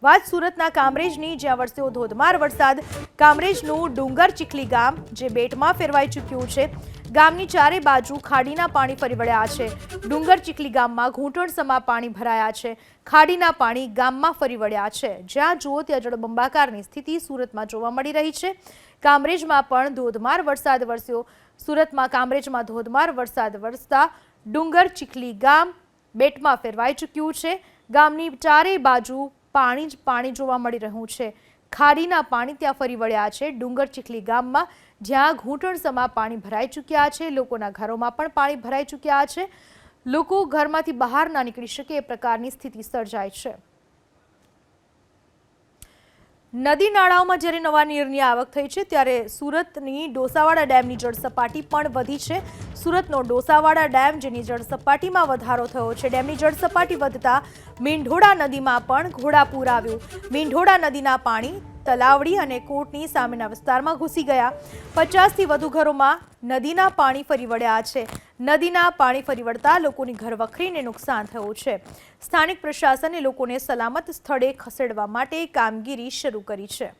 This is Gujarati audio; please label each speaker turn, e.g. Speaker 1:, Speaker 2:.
Speaker 1: વાત સુરતના કામરેજની, જ્યાં વરસ્યો ધોધમાર વરસાદ. કામરેજનું ડુંગર ચીખલી ગામ જે બેટમાં ફેરવાઈ ચૂક્યું છે. ગામની ચારે બાજુ ખાડીના પાણી ફરી વળ્યા છે. ડુંગર ચીખલી ગામમાં ઘૂંટણસમા પાણી ભરાયા છે. ખાડીના પાણી ગામમાં ફરી વળ્યા છે. જ્યાં જુઓ ત્યાં જળબંબાકારની સ્થિતિ સુરતમાં જોવા મળી રહી છે. કામરેજમાં પણ ધોધમાર વરસાદ વરસ્યો. સુરતમાં કામરેજમાં ધોધમાર વરસાદ વરસતા ડુંગર ચીખલી ગામ બેટમાં ફેરવાઈ ચૂક્યું છે. ગામની ચારે બાજુ પાણી જ પાણી જોવા મળી રહ્યું છે. ખાડીના પાણી ત્યાં ફરી વળ્યા છે. ડુંગર ચીખલી ગામમાં જ્યાં ઘૂંટણસમા પાણી ભરાઈ ચૂક્યા છે. લોકોના ઘરોમાં પણ પાણી ભરાઈ ચૂક્યા છે. લોકો ઘરમાંથી બહાર ના નીકળી શકે એ પ્રકારની સ્થિતિ સર્જાઈ છે. નદી નાળાઓમાં જ્યારે નવા નીરની આવક થઈ છે ત્યારે સુરતની ડોસાવાડા ડેમની જળસપાટી પણ વધી છે. સુરતનો ડોસાવાડા ડેમ જેની જળસપાટીમાં વધારો થયો છે. ડેમની જળસપાટી વધતા મીંઢોળા નદીમાં પણ ઘોડાપૂર આવ્યું. મીંઢોળા નદીના પાણી તલાવડી અને કોટની સામેના વિસ્તારમાં ઘૂસી ગયા. 50થી વધુ ઘરોમાં નદીના પાણી ફરી વળ્યા છે. નદીના પાણી ફરી વળતા લોકોની ઘરવખરીને નુકસાન થયું છે. સ્થાનિક પ્રશાસને લોકોને સલામત સ્થળે ખસેડવા માટે કામગીરી શરૂ કરી છે.